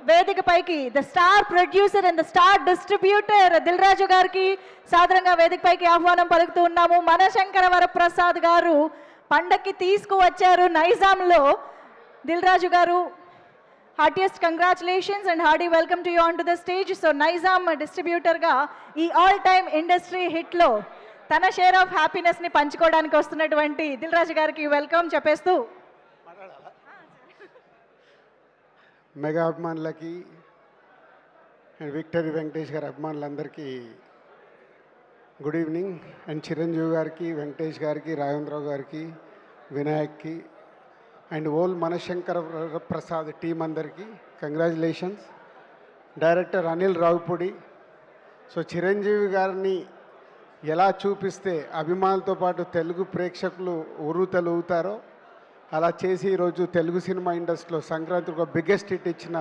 వేదిక పైకి the star producer and the star distributor Dil Raju గారికి సాదరంగా వేదిక పైకి ఆహ్వానం పలుకుతూ ఉన్నాము. మనశంకర వరప్రసాద్ గారు పండక్కి తీసుకువచ్చారు నైజాంలో. దిల్ రాజు గారు, heartiest congratulations and hearty welcome to you on to the stage. So Nizam డిస్ట్రిబ్యూటర్గా ఈ ఆల్ టైమ్ ఇండస్ట్రీ హిట్లో తన షేర్ ఆఫ్ హ్యాపీనెస్ని పంచుకోవడానికి వస్తున్నటువంటి దిల్ రాజు గారికి వెల్కమ్ చెప్పేస్తూ మెగా అభిమానులకి అండ్ విక్టరీ వెంకటేష్ గారి అభిమానులందరికీ గుడ్ ఈవినింగ్. అండ్ చిరంజీవి గారికి, వెంకటేష్ గారికి, రాఘవేంద్రరావు గారికి, వినాయక్కి అండ్ ఓల్ మనశంకర ప్రసాద్ టీం అందరికీ congratulations. Director Anil Ravipudi. So Chiranjeevi గారిని ఎలా చూపిస్తే అభిమానులతో పాటు తెలుగు ప్రేక్షకులు ఉర్రూతలూగుతారో అలా చేసి ఈరోజు తెలుగు సినిమా ఇండస్ట్రీలో సంక్రాంతికి ఒక బిగ్గెస్ట్ హిట్ ఇచ్చిన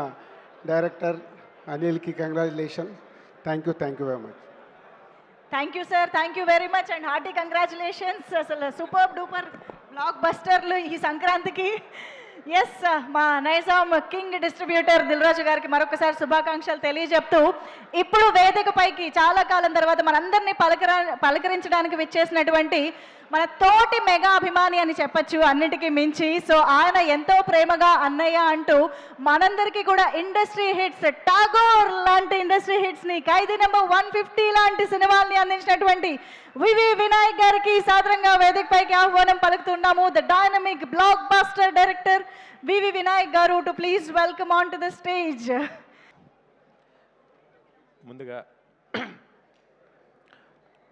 డైరెక్టర్ అనిల్కి congratulation. Thank you very much. Thank you sir, thank you very much and hearty congratulations. అసలు సూపర్ డూపర్ బ్లాక్ బస్టర్లు ఈ సంక్రాంతికి. ఎస్, మా నైజాం కింగ్ డిస్ట్రిబ్యూటర్ దిల్ రాజు గారికి మరొకసారి శుభాకాంక్షలు తెలియజెప్తూ ఇప్పుడు వేదిక పైకి చాలా కాలం తర్వాత మనందరినీ పలకరించడానికి విచ్చేసినటువంటి మన తోటి మెగా అభిమాని అని చెప్పచ్చు అన్నిటికీ మించి. సో ఆయన ఎంతో ప్రేమగా అన్నయ్య అంటూ మనందరికీ కూడా ఇండస్ట్రీ హిట్స్, టాగోర్ లాంటి ఇండస్ట్రీ హిట్స్ని, ఖైదీ నెంబర్ 150 లాంటి సినిమాల్ని అందించినటువంటి వివి వినాయక్ గారికి సాదరంగా వేదిక పైకి ఆహ్వానం పలుకుతున్నాము. The dynamic blockbuster director VV Vinayak గారు to please welcome on to the stage. ముందుగా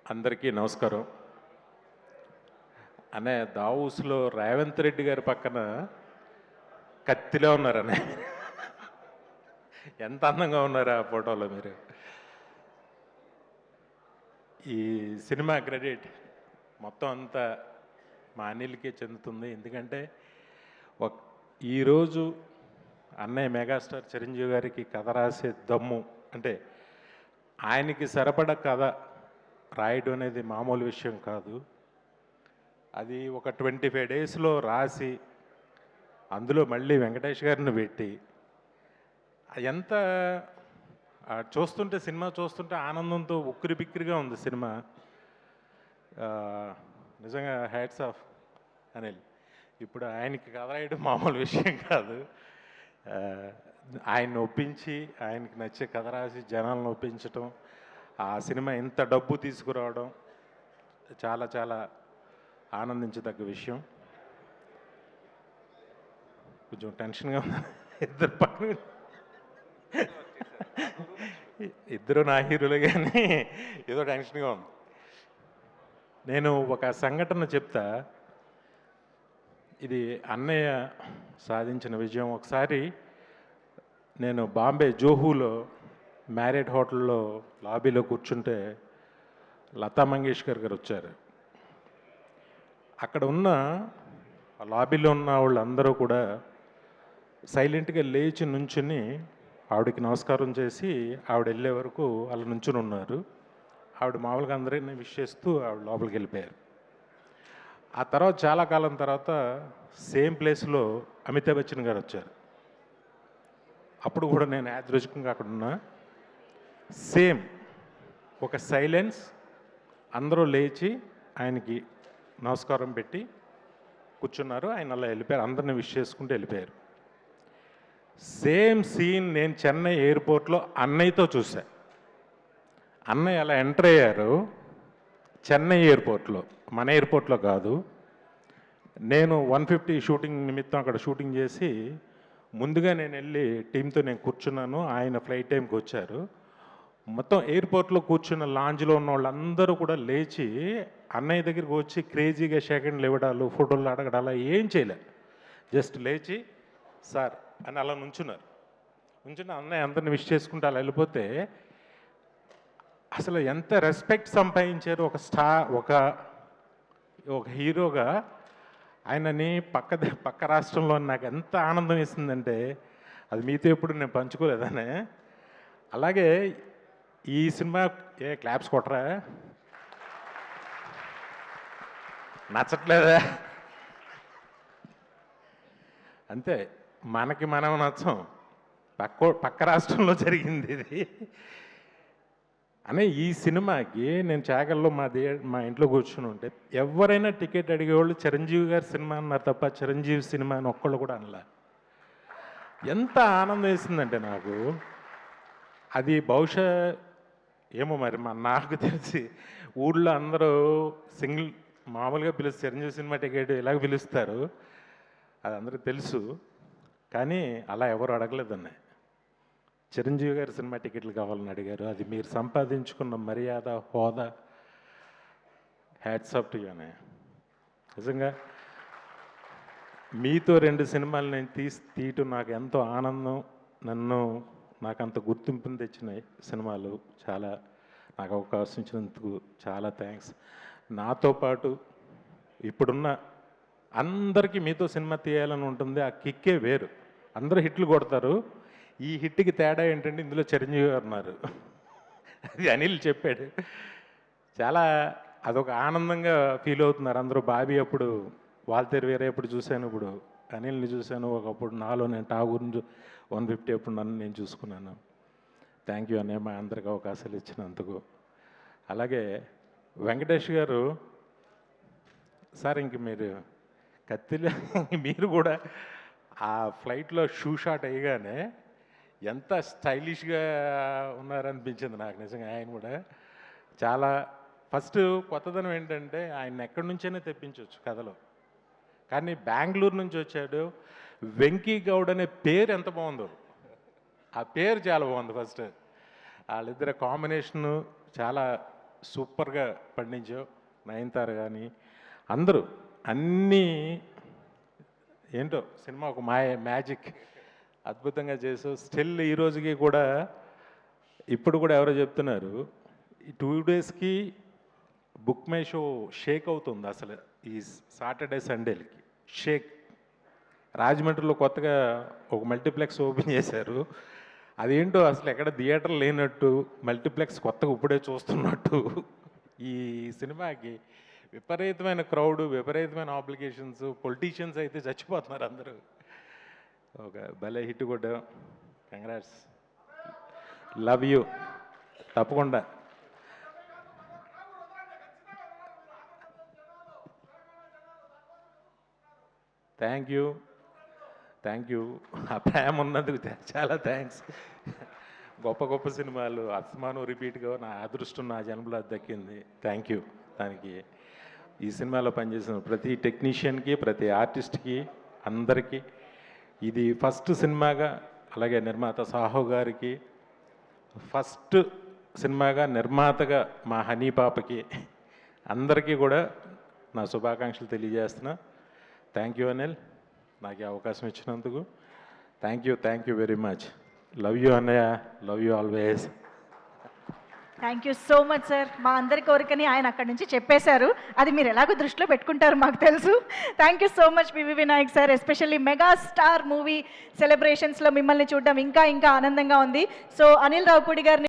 అందరికీ నమస్కారం. అనే దావూస్లో రేవంత్ రెడ్డి గారి పక్కన కత్తిలో ఉన్నారనే, ఎంత అందంగా ఉన్నారు ఆ ఫోటోలో మీరు. ఈ సినిమా క్రెడిట్ మొత్తం అంతా మా అనిల్కే చెందుతుంది. ఎందుకంటే ఈరోజు అన్నయ్య మెగాస్టార్ చిరంజీవి గారికి కథ రాసే దమ్ము, అంటే ఆయనకి సరిపడ కథ రాయడం అనేది మామూలు విషయం కాదు. అది ఒక 25 డేస్లో రాసి అందులో మళ్ళీ వెంకటేష్ గారిని పెట్టి ఎంత చూస్తుంటే, సినిమా చూస్తుంటే ఆనందంతో ఉక్కిరి బిక్కిరిగా ఉంది సినిమా. నిజంగా హ్యాట్స్ ఆఫ్ అనిల్. ఇప్పుడు ఆయనకి కథ రాయడం మామూలు విషయం కాదు. ఆయన్ని ఒప్పించి ఆయనకి నచ్చే కథ రాసి జనాలను ఒప్పించటం, ఆ సినిమా ఇంత డబ్బు తీసుకురావడం చాలా చాలా ఆనందించదగ్గ విషయం. కొంచెం టెన్షన్గా ఉంది. ఇద్దరు పక్కన ఇద్దరు నా హీరోలు, కానీ ఏదో టెన్షన్గా ఉంది. నేను ఒక సంఘటన చెప్తా. ఇది అన్నయ్య సాధించిన విజయం. ఒకసారి నేను బాంబే జోహూలో మ్యారేట్ హోటల్లో లాబీలో కూర్చుంటే లతా మంగేష్కర్ గారు వచ్చారు. అక్కడ ఉన్న లాబీలో ఉన్న వాళ్ళందరూ కూడా సైలెంట్గా లేచి నుంచుని ఆవిడకి నమస్కారం చేసి ఆవిడ వెళ్ళే వరకు అలా నుంచుని ఉన్నారు. ఆవిడ మామూలుగా అందరినీ విష్ చేస్తూ ఆవిడ లోపలికి వెళ్ళిపోయారు. ఆ తర్వాత చాలా కాలం తర్వాత సేమ్ ప్లేస్లో అమితాబ్ బచ్చన్ గారు వచ్చారు. అప్పుడు కూడా నేను యాదృచ్ఛికంగా అక్కడ ఉన్నా. సేమ్ ఒక సైలెన్స్, అందరూ లేచి ఆయనకి నమస్కారం పెట్టి కూర్చున్నారు. ఆయన అలా వెళ్ళిపోయారు, అందరిని విష్ చేసుకుంటూ వెళ్ళిపోయారు. సేమ్ సీన్ నేను చెన్నై ఎయిర్పోర్ట్లో అన్నయ్యతో చూసా. అన్నయ్య అలా ఎంటర్ అయ్యారు చెన్నై ఎయిర్పోర్ట్లో, మన ఎయిర్పోర్ట్లో కాదు. నేను 150 షూటింగ్ నిమిత్తం అక్కడ షూటింగ్ చేసి ముందుగా నేను వెళ్ళి టీంతో నేను కూర్చున్నాను. ఆయన ఫ్లైట్ టైంకి వచ్చారు. మొత్తం ఎయిర్పోర్ట్లో కూర్చున్న లాంజ్లో ఉన్న వాళ్ళందరూ కూడా లేచి అన్నయ్య దగ్గరికి వచ్చి క్రేజీగా సెకండ్లు ఇవ్వడాలు, ఫోటోలు అడగడాలు ఏం చేయలే. జస్ట్ లేచి సార్ అని అలా నుంచున్నారు. నుంచున్న అన్నయ్య అందరిని విష్ చేసుకుంటూ అలా వెళ్ళిపోతే అసలు ఎంత రెస్పెక్ట్ సంపాదించారు. ఒక హీరోగా ఆయనని పక్క రాష్ట్రంలో నాకు ఎంత ఆనందం ఇస్తుందంటే అది మీతో ఎప్పుడు నేను పంచుకోలేదనే. అలాగే ఈ సినిమా క్లాప్స్ కొట్టరా, నచ్చట్లేదా? అంతే, మనకి మనం నచ్చం. పక్క రాష్ట్రంలో జరిగింది ఇది. అనే ఈ సినిమాకి నేను చాగల్లో మా ఇంట్లో కూర్చుని ఉంటే ఎవరైనా టికెట్ అడిగేవాళ్ళు చిరంజీవి గారి సినిమా అన్నారు తప్ప చిరంజీవి సినిమా అని ఒక్కళ్ళు కూడా అనలా. ఎంత ఆనందం వేసిందంటే నాకు. అది బహుశా ఏమో మరి నాకు తెలిసి ఊళ్ళో అందరూ సింగిల్ మామూలుగా పిలుస్తారు, చిరంజీవి సినిమా టికెట్ ఇలాగ పిలుస్తారు, అది అందరికీ తెలుసు. కానీ అలా ఎవరు అడగలేదన్న. చిరంజీవి గారి సినిమా టికెట్లు కావాలని అడిగారు. అది మీరు సంపాదించుకున్న మర్యాద, హోదా. హ్యాట్స్ ఆఫ్ టు యూ అన్నయ్య. నిజంగా మీతో 2 సినిమాలు నేను తీయటం నాకు ఎంతో ఆనందం. నాకు అంత గుర్తింపుని తెచ్చిన సినిమాలు. చాలా నాకు అవకాశం ఇచ్చినందుకు చాలా థ్యాంక్స్. నాతో పాటు ఇప్పుడున్న అందరికీ మీతో సినిమా తీయాలని ఉంటుంది. ఆ కిక్కే వేరు. అందరూ హిట్లు కొడతారు. ఈ హిట్కి తేడా ఏంటంటే ఇందులో చిరంజీవి గారు ఉన్నారు. అది అనిల్ చెప్పాడు. చాలా అదొక ఆనందంగా ఫీల్ అవుతున్నారు అందరూ. బాబీ అప్పుడు వాల్తేరు వేరే ఎప్పుడు చూశాను, ఇప్పుడు అనిల్ని చూశాను. ఒకప్పుడు నాలో నేను ఠాగూర్ని 150 ఎప్పుడు నన్ను నేను చూసుకున్నాను. థ్యాంక్ యూ అనే మా అందరికి అవకాశాలు ఇచ్చినందుకు. అలాగే వెంకటేష్ గారు సార్, ఇంక మీరు కత్తిలో మీరు కూడా ఆ ఫ్లైట్లో షూ షాట్ అయ్యగానే ఎంత స్టైలిష్గా ఉన్నారనిపించింది నాకు నిజంగా. ఆయన కూడా చాలా ఫస్ట్ కొత్తదనం ఏంటంటే ఆయన ఎక్కడి నుంచైనా తెప్పించవచ్చు కథలో, కానీ బెంగళూరు నుంచి వచ్చాడు. వెంకీ గౌడ్ అనే పేరు ఎంత బాగుందో, ఆ పేరు చాలా బాగుంది. ఫస్ట్ వాళ్ళిద్దరు కాంబినేషను చాలా సూపర్గా పండించావు. నయనతార కానీ అందరూ అన్నీ ఏంటో సినిమా ఒక మ్యాజిక్ అద్భుతంగా చేసావు. స్టిల్ ఈ రోజుకి కూడా ఇప్పుడు కూడా ఎవరో చెప్తున్నారు ఈ 2 డేస్కి బుక్ మై షో షేక్ అవుతుంది అసలు. ఈ సాటర్డే సండేలకి షేక్. రాజమండ్రిలో కొత్తగా ఒక మల్టీప్లెక్స్ ఓపెన్ చేశారు. అదేంటో అసలు ఎక్కడ థియేటర్ లేనట్టు, మల్టీప్లెక్స్ కొత్తగా ఇప్పుడే చూస్తున్నట్టు. ఈ సినిమాకి విపరీతమైన క్రౌడ్, విపరీతమైన ఆబ్లిగేషన్స్. పొలిటీషియన్స్ అయితే చచ్చిపోతున్నారు అందరూ. ఒక భలే హిట్ కూడా. Congrats, love you. తప్పకుండా థ్యాంక్ యూ. ఆ ప్రేమ ఉన్నందుకు చాలా థ్యాంక్స్. గొప్ప సినిమాలు అస్మాను రిపీట్గా నా అదృష్టం నా జన్మలో దక్కింది. Thank you. దానికి ఈ సినిమాలో పనిచేసిన ప్రతి టెక్నీషియన్కి, ప్రతి ఆర్టిస్ట్కి, అందరికీ. ఇది ఫస్ట్ సినిమాగా, అలాగే నిర్మాత సాహో గారికి ఫస్ట్ సినిమాగా, నిర్మాతగా మా హనీ పాపకి, అందరికీ కూడా నా శుభాకాంక్షలు తెలియజేస్తున్నా. థ్యాంక్ యూ అనిల్, నాకు ఈ అవకాశం ఇచ్చినందుకు. Thank you very much. Love you అన్నయ్య, love you always. Thank you so much sir. మా అందరి కోరికని ఆయన అక్కడి నుంచి చెప్పేశారు. అది మీరు ఎలాగో దృష్టిలో పెట్టుకుంటారు మాకు తెలుసు. Thank you so much VV Vinayak sir. Especially mega star movie సెలబ్రేషన్స్లో మిమ్మల్ని చూడడం ఇంకా ఆనందంగా ఉంది. సో అనిల్ రావుపూడి గారిని